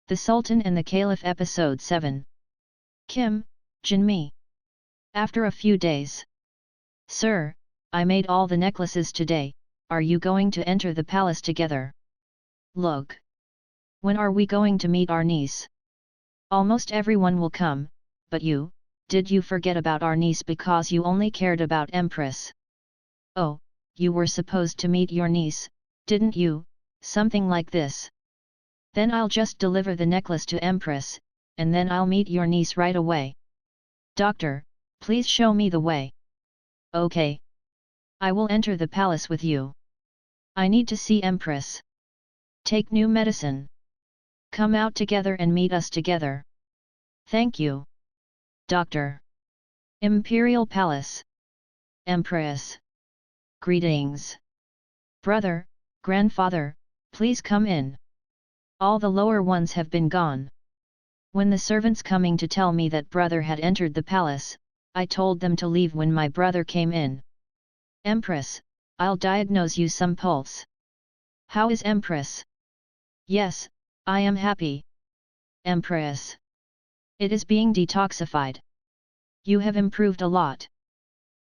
The Sultan and the Caliph Episode 7. Kim, Jinmi. After a few days. Sir, I made all the necklaces today, are you going to enter the palace together? Look. When are we going to meet our niece? Almost everyone will come, but you, did you forget about our niece because you only cared about Empress? Oh, you were supposed to meet your niece, didn't you, something like this. Then I'll just deliver the necklace to Empress, and then I'll meet your niece right away. Doctor, please show me the way. Okay. I will enter the palace with you. I need to see Empress. Take new medicine. Come out together and meet us together. Thank you. Doctor. Imperial Palace. Empress. Greetings. Brother, grandfather, please come in. All the lower ones have been gone. When the servants coming to tell me that brother had entered the palace, I told them to leave when my brother came in. Empress, I'll diagnose you some pulse. How is Empress? Yes, I am happy. Empress. It is being detoxified. You have improved a lot.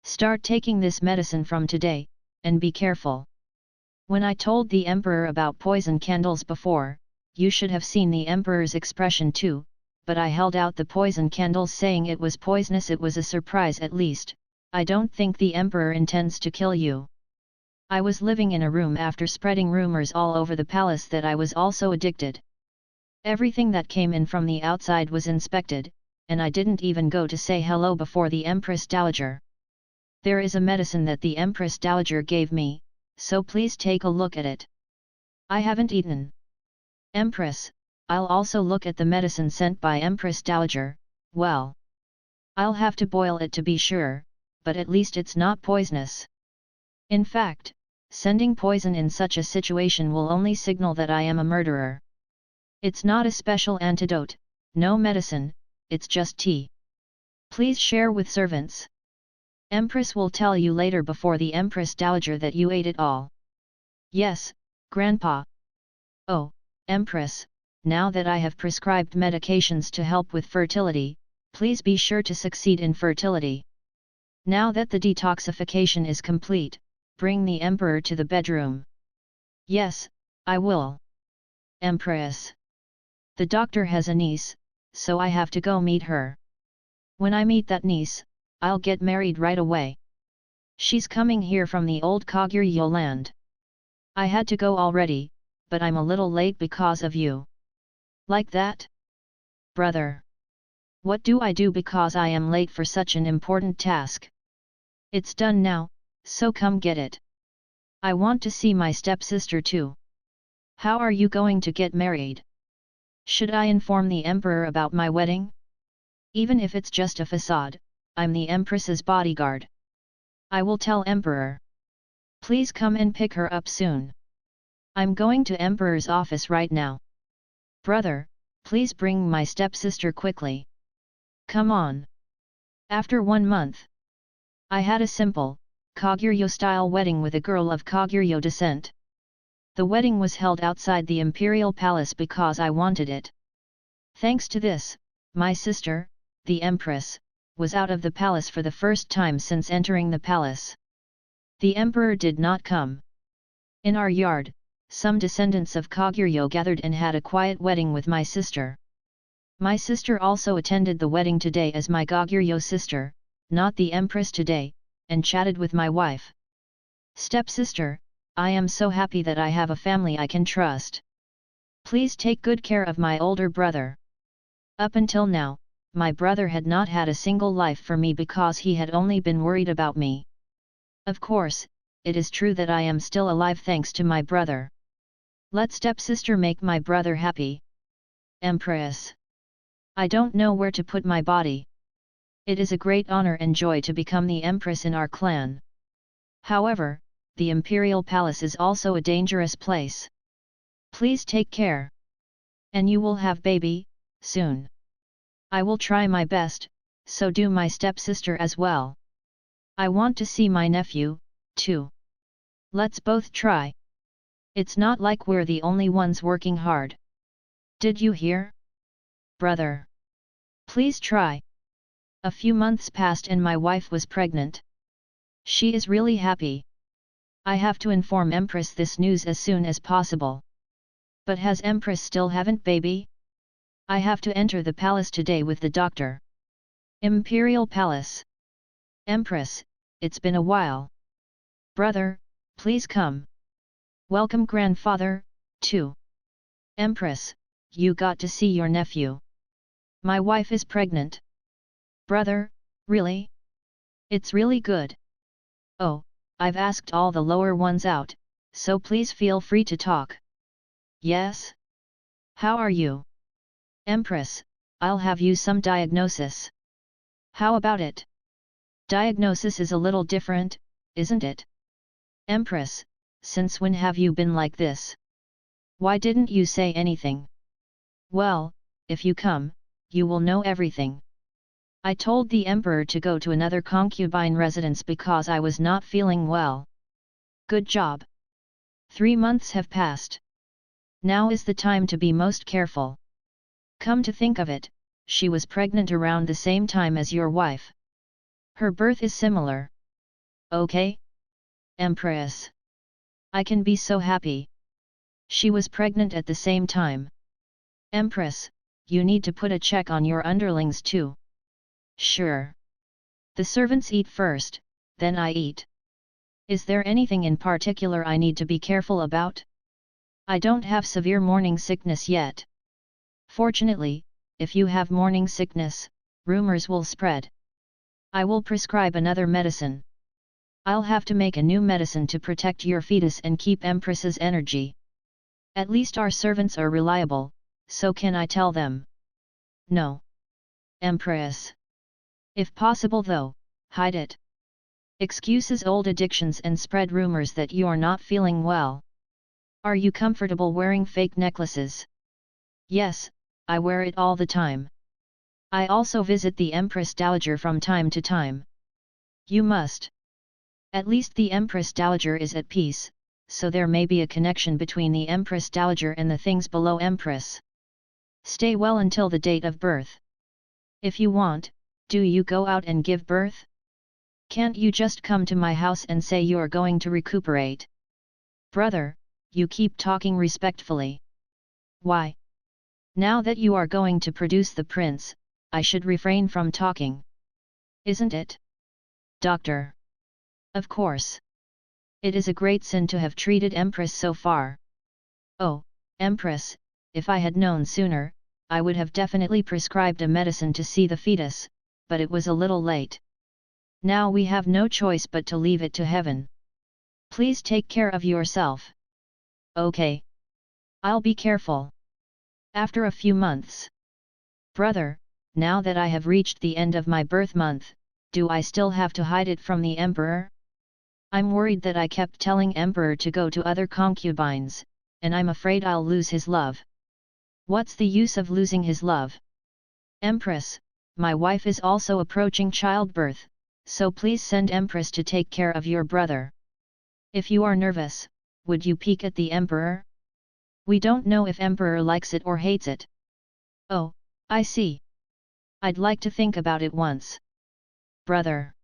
Start taking this medicine from today, and be careful. When I told the emperor about poison candles before, you should have seen the emperor's expression too, but I held out the poison candles saying it was poisonous. It was a surprise at least. I don't think the emperor intends to kill you. I was living in a room after spreading rumors all over the palace that I was also addicted. Everything that came in from the outside was inspected, and I didn't even go to say hello before the Empress Dowager. There is a medicine that the Empress Dowager gave me, so please take a look at it. I haven't eaten. Empress, I'll also look at the medicine sent by Empress Dowager. Well, I'll have to boil it to be sure, but at least it's not poisonous. In fact, sending poison in such a situation will only signal that I am a murderer. It's not a special antidote, no medicine, it's just tea. Please share with servants. Empress will tell you later before the Empress Dowager that you ate it all. Yes, Grandpa. Oh, Empress, now that I have prescribed medications to help with fertility, please be sure to succeed in fertility. Now that the detoxification is complete, bring the Emperor to the bedroom. Yes, I will. Empress. The doctor has a niece, so I have to go meet her. When I meet that niece, I'll get married right away. She's coming here from the old Koguryo land. I had to go already, but I'm a little late because of you. Like that? Brother. What do I do because I am late for such an important task? It's done now, so come get it. I want to see my stepsister too. How are you going to get married? Should I inform the emperor about my wedding? Even if it's just a facade, I'm the empress's bodyguard. I will tell emperor. Please come and pick her up soon. I'm going to emperor's office right now. Brother, please bring my stepsister quickly. Come on. After 1 month. I had a simple, Koguryo-style wedding with a girl of Koguryo descent. The wedding was held outside the imperial palace because I wanted it. Thanks to this, my sister, the empress, was out of the palace for the first time since entering the palace. The emperor did not come. In our yard, some descendants of Koguryo gathered and had a quiet wedding with my sister. My sister also attended the wedding today as my Koguryo sister, not the empress today, and chatted with my wife. Stepsister, I am so happy that I have a family I can trust. Please take good care of my older brother. Up until now, my brother had not had a single life for me because he had only been worried about me. Of course, it is true that I am still alive thanks to my brother. Let stepsister make my brother happy. Empress. I don't know where to put my body. It is a great honor and joy to become the empress in our clan. However, the imperial palace is also a dangerous place. Please take care. And you will have baby, soon. I will try my best, so do my stepsister as well. I want to see my nephew, too. Let's both try. It's not like we're the only ones working hard. Did you hear? Brother. Please try. A few months passed and my wife was pregnant. She is really happy. I have to inform Empress this news as soon as possible. But has Empress still haven't baby? I have to enter the palace today with the doctor. Imperial Palace. Empress, it's been a while. Brother, please come. Welcome grandfather, too. Empress, you got to see your nephew. My wife is pregnant. Brother, really? It's really good. Oh, I've asked all the lower ones out, so please feel free to talk. Yes? How are you? Empress, I'll have you some diagnosis. How about it? Diagnosis is a little different, isn't it? Empress, since when have you been like this? Why didn't you say anything? Well, if you come, you will know everything. I told the emperor to go to another concubine residence because I was not feeling well. Good job. 3 months have passed. Now is the time to be most careful. Come to think of it, she was pregnant around the same time as your wife. Her birth is similar. Okay? Empress. I can be so happy. She was pregnant at the same time. Empress, you need to put a check on your underlings too. Sure. The servants eat first, then I eat. Is there anything in particular I need to be careful about? I don't have severe morning sickness yet. Fortunately, if you have morning sickness, rumors will spread. I will prescribe another medicine. I'll have to make a new medicine to protect your fetus and keep Empress's energy. At least our servants are reliable, so can I tell them? No. Empress. If possible though, hide it. Excuses old addictions and spread rumors that you're not feeling well. Are you comfortable wearing fake necklaces? Yes, I wear it all the time. I also visit the Empress Dowager from time to time. You must. At least the Empress Dowager is at peace, so there may be a connection between the Empress Dowager and the things below Empress. Stay well until the date of birth. If you want, do you go out and give birth? Can't you just come to my house and say you're going to recuperate? Brother, you keep talking respectfully. Why? Now that you are going to produce the prince, I should refrain from talking. Isn't it? Doctor. Of course. It is a great sin to have treated Empress so far. Oh, Empress, if I had known sooner, I would have definitely prescribed a medicine to see the fetus, but it was a little late. Now we have no choice but to leave it to heaven. Please take care of yourself. Okay. I'll be careful. After a few months. Brother, now that I have reached the end of my birth month, do I still have to hide it from the emperor? I'm worried that I kept telling emperor to go to other concubines, and I'm afraid I'll lose his love. What's the use of losing his love? Empress, my wife is also approaching childbirth, so please send Empress to take care of your brother. If you are nervous, would you peek at the emperor? We don't know if emperor likes it or hates it. Oh, I see. I'd like to think about it once. Brother.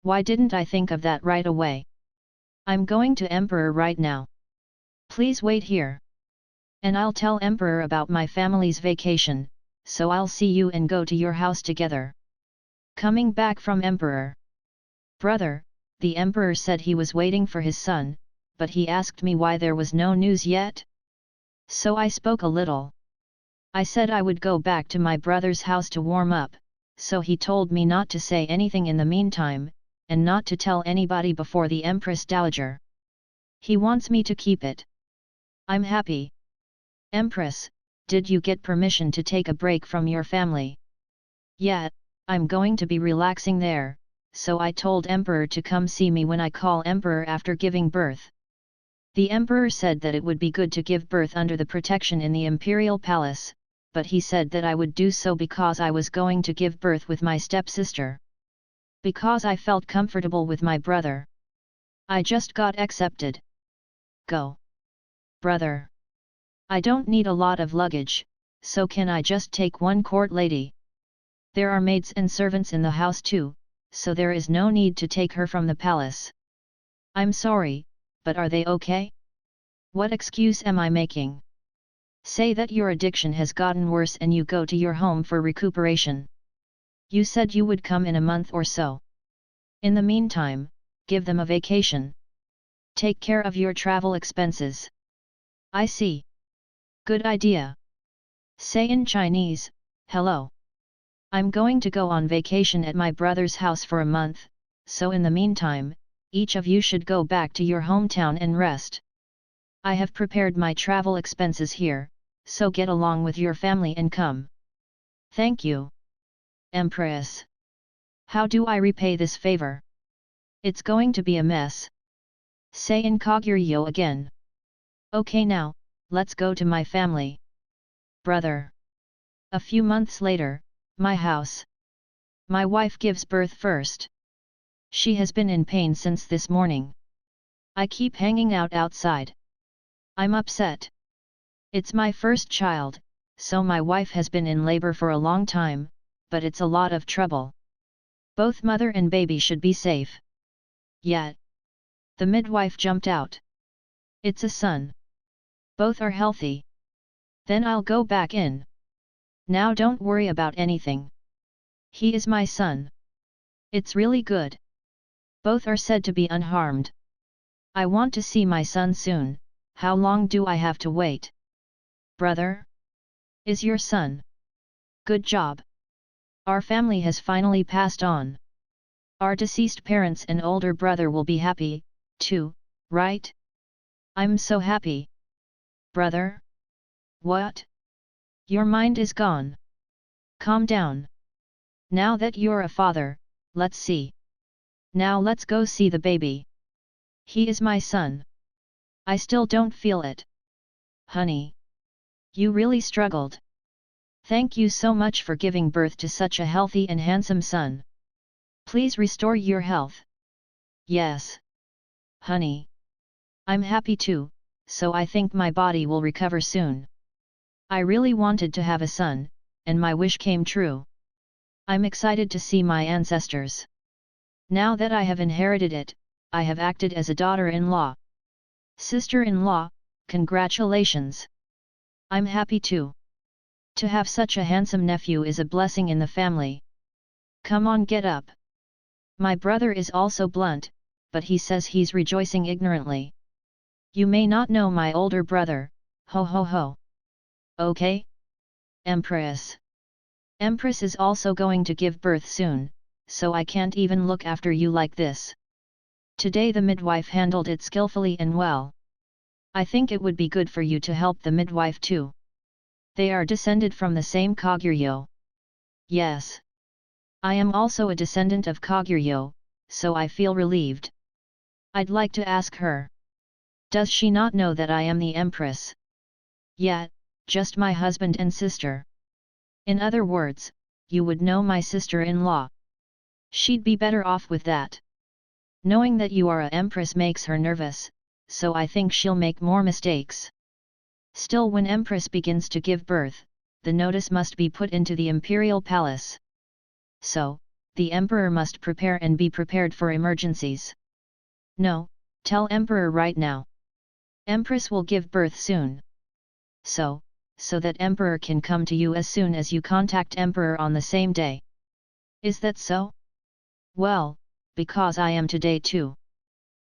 Why didn't I think of that right away? I'm going to emperor right now. Please wait here. And I'll tell emperor about my family's vacation, so I'll see you and go to your house together. Coming back from emperor. Brother, the emperor said he was waiting for his son, but he asked me why there was no news yet. So I spoke a little. I said I would go back to my brother's house to warm up, so he told me not to say anything in the meantime, and not to tell anybody before the Empress Dowager. He wants me to keep it. I'm happy. Empress, did you get permission to take a break from your family? Yeah, I'm going to be relaxing there, so I told Emperor to come see me when I call Emperor after giving birth. The Emperor said that it would be good to give birth under the protection in the Imperial Palace, but he said that I would do so because I was going to give birth with my stepsister. Because I felt comfortable with my brother. I just got accepted. Go. Brother. I don't need a lot of luggage, so can I just take one court lady? There are maids and servants in the house too, so there is no need to take her from the palace. I'm sorry, but are they okay? What excuse am I making? Say that your addiction has gotten worse and you go to your home for recuperation. You said you would come in a month or so. In the meantime, give them a vacation. Take care of your travel expenses. I see. Good idea. Say in Chinese, hello. I'm going to go on vacation at my brother's house for a month, so in the meantime, each of you should go back to your hometown and rest. I have prepared my travel expenses here, so get along with your family and come. Thank you. Empress. How do I repay this favor? It's going to be a mess. Say in Koguryo again. Okay now, let's go to my family. Brother. A few months later, my house. My wife gives birth first. She has been in pain since this morning. I keep hanging out outside. I'm upset. It's my first child, so my wife has been in labor for a long time, but it's a lot of trouble. Both mother and baby should be safe. Yet. The midwife jumped out. It's a son. Both are healthy. Then I'll go back in. Now don't worry about anything. He is my son. It's really good. Both are said to be unharmed. I want to see my son soon. How long do I have to wait? Brother? Is your son? Good job. Our family has finally passed on. Our deceased parents and older brother will be happy, too, right? I'm so happy. Brother? What? Your mind is gone. Calm down. Now that you're a father, let's see. Now let's go see the baby. He is my son. I still don't feel it. Honey. You really struggled. Thank you so much for giving birth to such a healthy and handsome son. Please restore your health. Yes. Honey. I'm happy too, so I think my body will recover soon. I really wanted to have a son, and my wish came true. I'm excited to see my ancestors. Now that I have inherited it, I have acted as a daughter-in-law. Sister-in-law, congratulations. I'm happy too. To have such a handsome nephew is a blessing in the family. Come on, get up. My brother is also blunt, but he says he's rejoicing ignorantly. You may not know my older brother, ho ho ho. Okay? Empress. Empress is also going to give birth soon, so I can't even look after you like this. Today the midwife handled it skillfully and well. I think it would be good for you to help the midwife too. They are descended from the same Koguryo. Yes. I am also a descendant of Koguryo, so I feel relieved. I'd like to ask her. Does she not know that I am the Empress? Yet, just my husband and sister. In other words, you would know my sister-in-law. She'd be better off with that. Knowing that you are a Empress makes her nervous, so I think she'll make more mistakes. Still, when Empress begins to give birth, the notice must be put into the imperial palace. So, the emperor must prepare and be prepared for emergencies. No, tell emperor right now. Empress will give birth soon. So that emperor can come to you as soon as you contact emperor on the same day. Is that so? Well, because I am today too.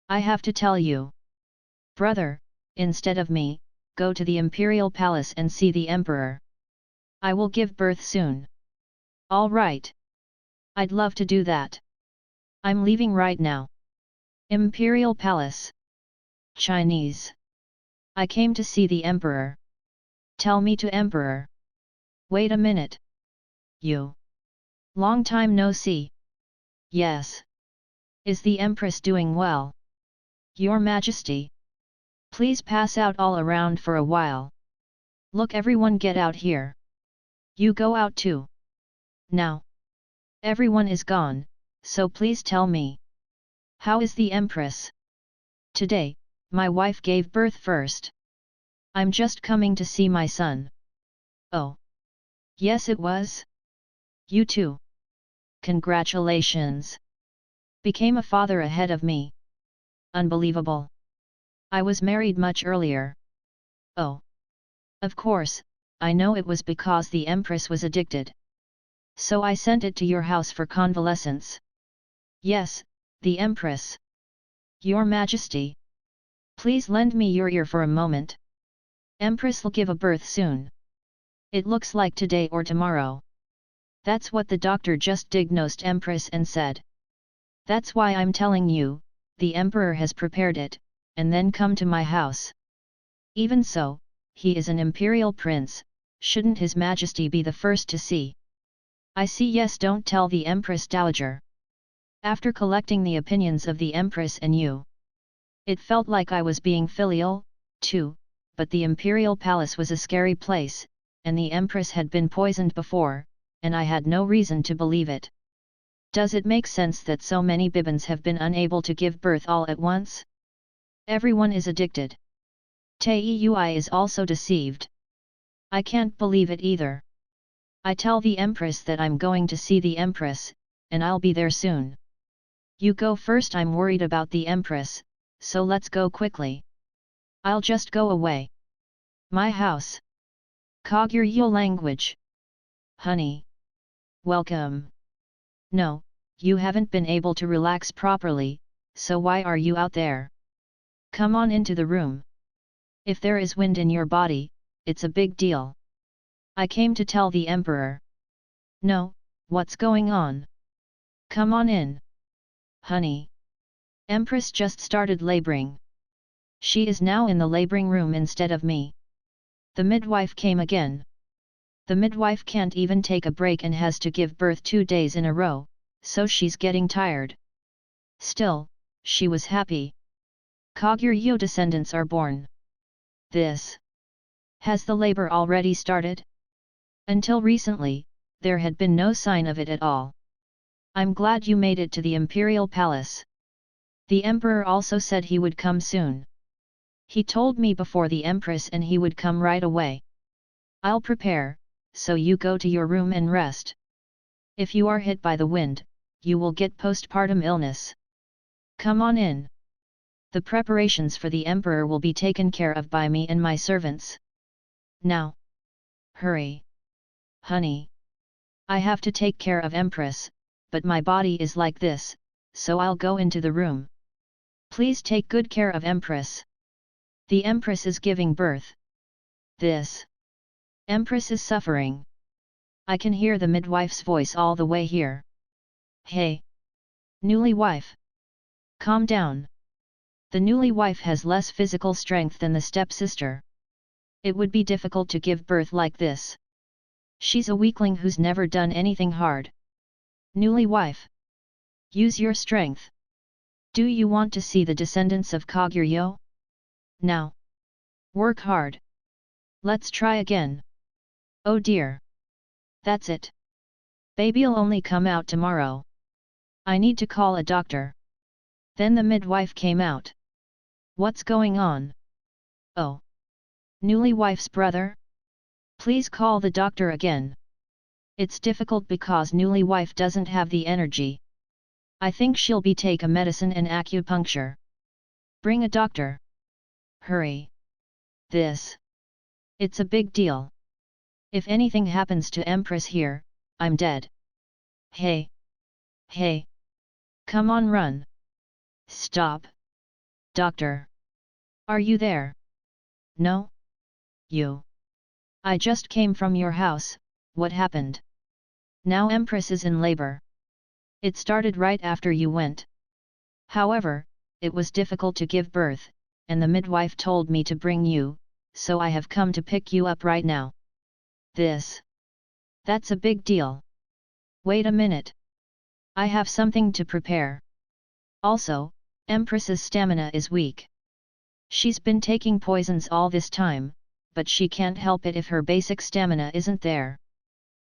I have to tell you. Brother, instead of me, go to the imperial palace and see the emperor. I will give birth soon. All right. I'd love to do that. I'm leaving right now. Imperial Palace. Chinese. I came to see the emperor. Tell me to emperor. Wait a minute. You. Long time no see. Yes. Is the empress doing well? Your Majesty. Please pass out all around for a while. Look, everyone, get out here. You go out too. Now. Everyone is gone, so please tell me. How is the empress? Today, my wife gave birth first. I'm just coming to see my son. Oh. Yes, it was. You too. Congratulations. Became a father ahead of me. Unbelievable. I was married much earlier. Oh. Of course, I know it was because the Empress was addicted. So I sent it to your house for convalescence. Yes, the Empress. Your Majesty. Please lend me your ear for a moment. Empress'll give a birth soon. It looks like today or tomorrow. That's what the doctor just diagnosed Empress and said. That's why I'm telling you, the Emperor has prepared it, and then come to my house. Even so, he is an imperial prince, shouldn't His Majesty be the first to see? I see. Yes, don't tell the Empress Dowager. After collecting the opinions of the Empress and you, it felt like I was being filial, too, but the imperial palace was a scary place, and the Empress had been poisoned before, and I had no reason to believe it. Does it make sense that so many Bibans have been unable to give birth all at once? Everyone is addicted. Taeui is also deceived. I can't believe it either. I tell the Empress that I'm going to see the Empress, and I'll be there soon. You go first. I'm worried about the Empress, so let's go quickly. I'll just go away. My house. Koguryo language. Honey. Welcome. No, you haven't been able to relax properly, so why are you out there? Come on into the room. If there is wind in your body, it's a big deal. I came to tell the Emperor. No, what's going on? Come on in. Honey. Empress just started laboring. She is now in the laboring room instead of me. The midwife came again. The midwife can't even take a break and has to give birth 2 days in a row, so she's getting tired. Still, she was happy. Koguryo descendants are born. This. Has the labor already started? Until recently, there had been no sign of it at all. I'm glad you made it to the imperial palace. The emperor also said he would come soon. He told me before the Empress and he would come right away. I'll prepare, so you go to your room and rest. If you are hit by the wind, you will get postpartum illness. Come on in. The preparations for the Emperor will be taken care of by me and my servants. Now. Hurry. Honey. I have to take care of Empress, but my body is like this, so I'll go into the room. Please take good care of Empress. The Empress is giving birth. This. Empress is suffering. I can hear the midwife's voice all the way here. Hey. Newly wife. Calm down. The newly wife has less physical strength than the stepsister. It would be difficult to give birth like this. She's a weakling who's never done anything hard. Newly wife. Use your strength. Do you want to see the descendants of Koguryo? Now. Work hard. Let's try again. Oh dear. That's it. Baby'll only come out tomorrow. I need to call a doctor. Then the midwife came out. What's going on? Oh. Newly wife's brother? Please call the doctor again. It's difficult because newly wife doesn't have the energy. I think she'll be take a medicine and acupuncture. Bring a doctor. Hurry. This. It's a big deal. If anything happens to Empress here, I'm dead. Hey. Hey. Come on, run. Stop. Doctor. Are you there? No? You. I just came from your house, what happened? Now Empress is in labor. It started right after you went. However, it was difficult to give birth, and the midwife told me to bring you, so I have come to pick you up right now. This. That's a big deal. Wait a minute. I have something to prepare. Also, Empress's stamina is weak. She's been taking poisons all this time, but she can't help it if her basic stamina isn't there.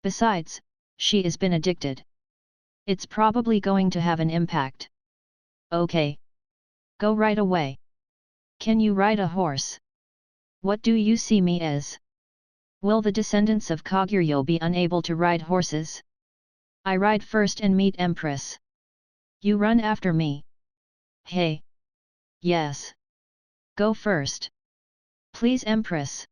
Besides, she has been addicted. It's probably going to have an impact. Okay. Go right away. Can you ride a horse? What do you see me as? Will the descendants of Koguryo be unable to ride horses? I ride first and meet Empress. You run after me. Hey! Yes. Go first. Please Empress.